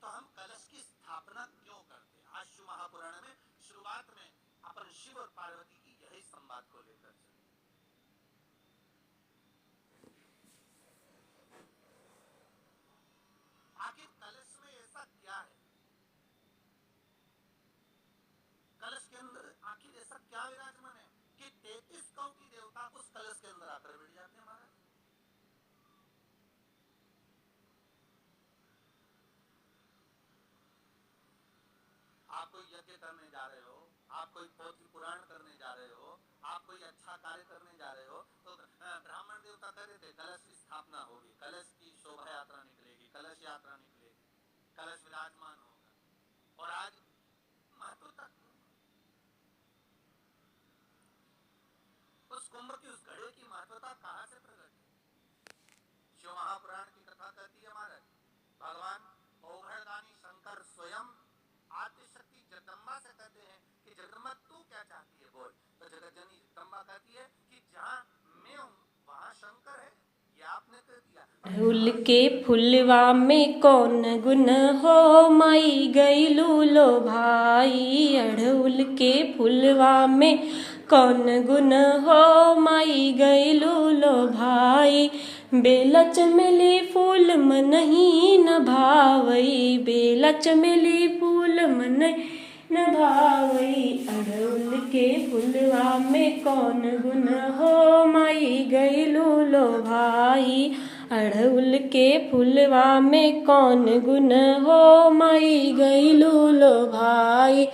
तो हम कलश की स्थापना क्यों करते हैं? आज शिव महापुराण में शुरुआत में अपन शिव और पार्वती की यही संवाद को लेकर चले। आखिर कलश में ऐसा क्या है? कलश के अंदर आखिर ऐसा क्या विराजमान है कि 33 कोटि देवता उस कलश के अंदर आकर बैठ जाते हैं? महाराज आप कोई यज्ञ करने जा रहे हो, आप कोई पोथी पुराण करने जा रहे हो, आप कोई अच्छा कार्य करने जा रहे हो, तो ब्राह्मण देवता कह रहे थे कलश की स्थापना होगी, कलश की शोभा यात्रा निकलेगी, कलश यात्रा निकलेगी, कलश विराजमान होगा। और आज महत्वता उस कुंभ की, उस घड़े की महत्वता कहां से प्रकट है? शिव महापुराण की कथा कहती है महाराज, भगवान औघड़दानी शंकर स्वयं आदिशक्ति जगदम्बा से कहते हैं कि जगदम्बा तू क्या चाहती है बोल। तो जगतजननी जगदम्बा कहती है कि जहां मैं हूं वहां शंकर है, ये आपने कह दिया। अड़हुल के फुलवा में कौन गुण हो, माई गईलू लो भाई। अड़हुल के फुलवा में कौन गुण हो, माई गईलू लो भाई। बेला चमेली फूल मनहि न भावई, बेला चमेली फूल मनहि न भावई। अड़हुल के फुलवा में कौन गुण हो, माई गईलू लो भाई। अड़हुल के फुलवा में कौन गुण हो, माई गईलू लो भाई।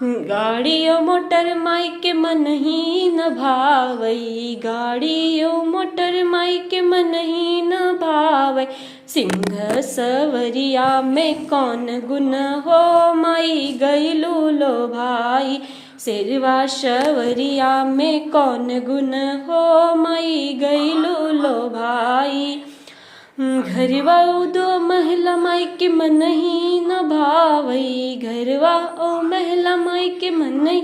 गाड़ियों मोटर माई के मन ही न भावई, गाड़ियों मोटर माई के मन ही न भावई। सिंह सवरिया में कौन गुण हो, माई गईलू लो भाई। शेरवा सवरिया में कौन गुण हो, माई गईलू लो भाई। घरवा दो महला माई के मन ही न भावई, घरवा ओ महला माई के मन ही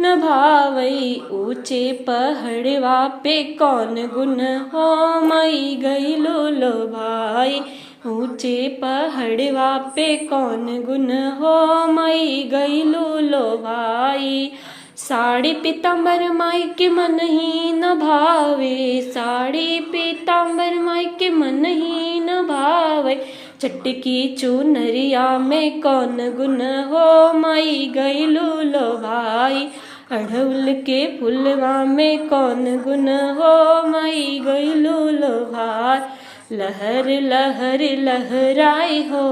न भावई। ऊंचे पहाड़वा पे कौन गुण हो, माई गईलू लो भाई। ऊंचे पहाड़वा पे कौन गुण हो, माई गईलू लो भाई। साड़ी पीताम्बर माई के मन ही न भावे, साड़ी पीताम्बर माई के मन ही न भावे। चटकी चुनरिया में कौन गुण हो, माई गईलू लो भाई। अड़हुल के फुलवा में कौन गुण हो, माई गईलू लो भाई। लहर लहर लहराई हो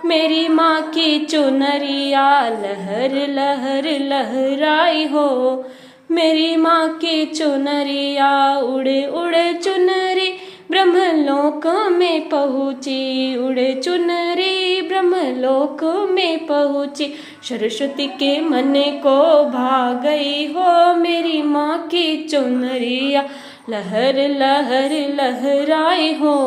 मेरी माँ की चुनरिया, लहर लहर लहराई हो मेरी माँ की चुनरिया। उड़े उड़े चुनरी ब्रह्मलोक में पहुँची, उड़े चुनरी ब्रह्मलोक में पहुँची। सरस्वती के मन को भा गई हो मेरी माँ की चुनरिया। लहर लहर लहराई हो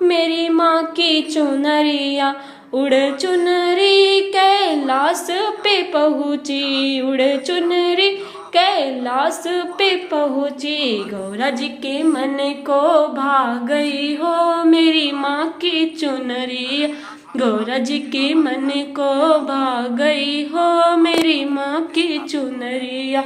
मेरी माँ की चुनरिया। उड़े चुनरी कैलाश पे पहुँची, उड़े चुनरी कैलाश पे पहुँची। गौरा जी के मन को भा गई हो मेरी माँ की चुनरिया। गौरा जी के मन को भा गई हो मेरी माँ की चुनरिया।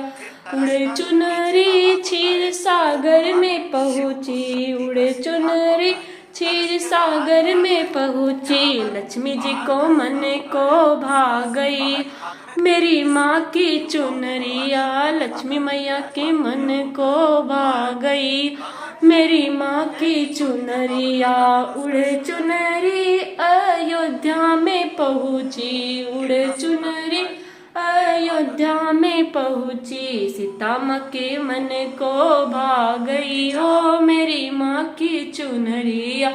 उड़े चुनरी क्षीर सागर में पहुँची, उड़े चुनरी क्षीर सागर में पहुँची। लक्ष्मी जी को मन को भा गई मेरी माँ की चुनरिया। लक्ष्मी मैया के मन को भा गई मेरी माँ की चुनरिया। उड़े चुनरी अयोध्या में पहुँची, उड़े चुनरी अयोध्या में पहुँची। सीता माँ के मन को भा गई हो मेरी माँ की चुनरिया।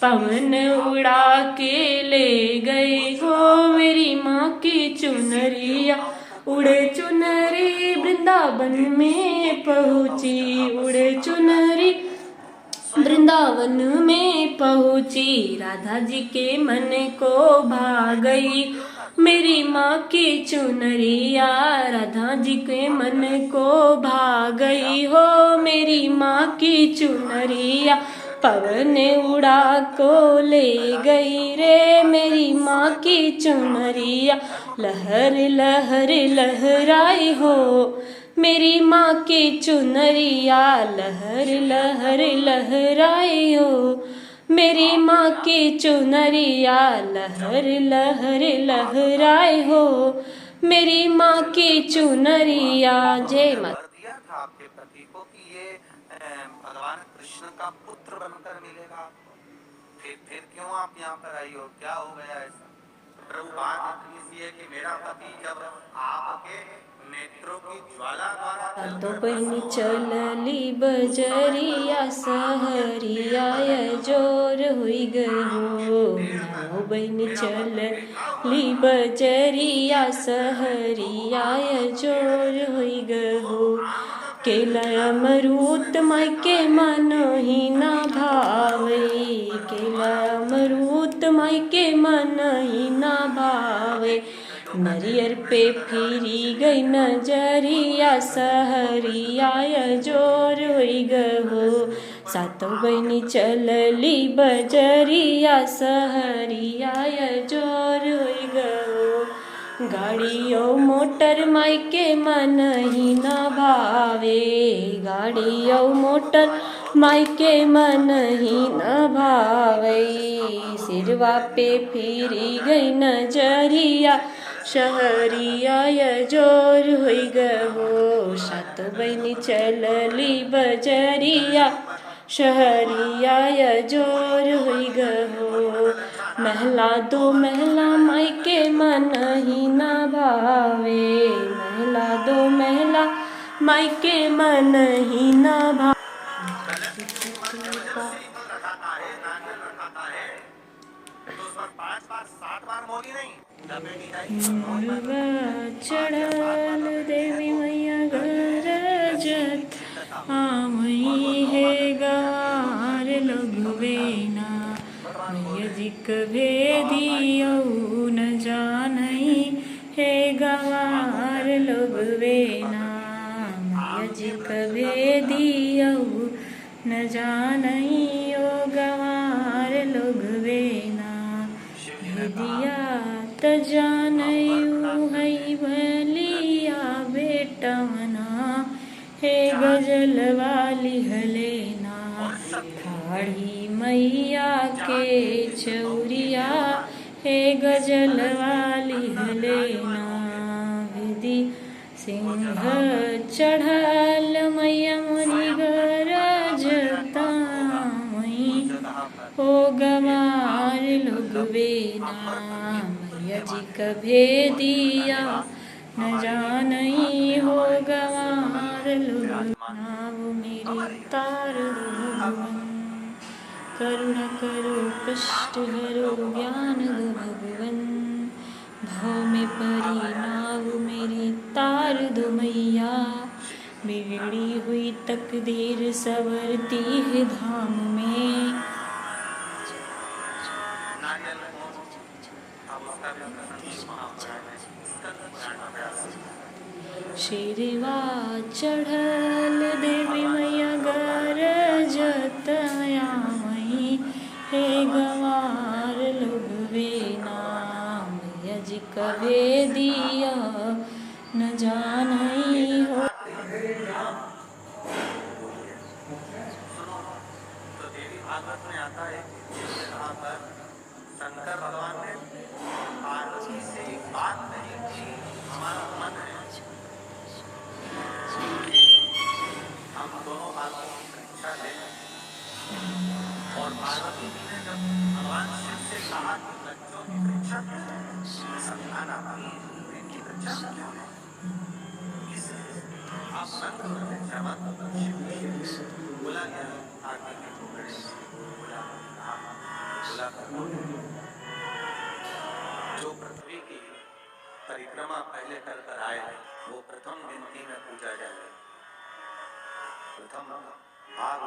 पवन उड़ा के ले गई हो मेरी माँ की चुनरिया। उड़े चुनरी वृंदावन में पहुँची, उड़े चुनरी वृंदावन में पहुँची। राधा जी के मन को भा गई मेरी माँ की चुनरिया। राधा जी के मन को भा गई हो मेरी माँ की चुनरिया। पवन उड़ा को ले गई रे मेरी माँ की चुनरिया, लहर लहर लहराई हो मेरी माँ की चुनरिया, लहर लहर लहराई हो मेरी माँ की चुनरिया, लहर लहर लहराए हो मेरी माँ की चुनरिया। जय माता। वर दिया था आपके पति को कि ये भगवान कृष्ण का पुत्र बनकर मिलेगा, फिर क्यों आप यहाँ पर आई हो, क्या हो गया ऐसा? प्रभु बात इतनी सी है कि मेरा पति जब आपके नेत्रों की ज्वाला द्वारा तो बहनी चलली बजरिया सहरिया जोर हुई गयो, नाओ बहनी चलली बजरिया सहरिया जोर हुई गयो, केला अमरूत मायके मन ही ना भावे, केला अमरूत मायके मन ही ना भावे, नरियर पे फिरी गई नजरिया सहरिया जोर हुई गहो, सातो बहनी चलली बजरिया सहरिया जोर हुई गहो, गाड़ियों मोटर मायके मन ही न भावे, गाड़ियों मोटर मायके मन ही न भावे, सिरवा पे फिरी गई नजरिया शहरिया जोर हुई गहो, सात बहनी चलली बजरिया शहरिया जोर हुई गहो, महला दो महला मायके मन ही ना भावे, महला दो महला मायके मन ही ना भावे। चढ़ल देवी मैया गरजत आमई है गवार लगवेना, मैया जी कभे दियो न जानई है गवार लगवेना, मैया जी कभे दियो न जानई ओ गवार लगवेना, दिया त जानयू है भलिया बेटवना हे गजल वाली हलेना, ठाड़ी मैया के चौरिया हे गजल वाली हलेना, विधि सिंह चढ़ल मैया मोरी गरजता हो गवार लोगवेना, मैया जी कभे दिया न जानई हो गवार लोगवेना, वो मेरी तार दो भगवन, करुणा करो कष्ट हरो ज्ञान दो भगवन, भाव में परी नाव मेरी तार दो मैया, बिगड़ी हुई तकदीर संवरती है धाम में, शेरवा चढ़ल देवी मैया गरजत आमई हे गवार लोगवेना, मैया जी कभे दिया न जानई हो। तो देवी भागवत में आता है जहाँ पर शंकर भगवान ने पार्वती से एक बात कही कि हमारा मन है हम दोनों भागवत की परीक्षा लें, और पार्वती जी ने जब भगवान शिव से कहा कि बच्चों की परीक्षा समझाना इनकी परीक्षा क्या है, आप मन को परीक्षा मत बोला गया आगे के टुकड़े बोला जो पृथ्वी की परिक्रमा पहले कर आए वो प्रथम गिनती में पूजा जाए, प्रथम भाग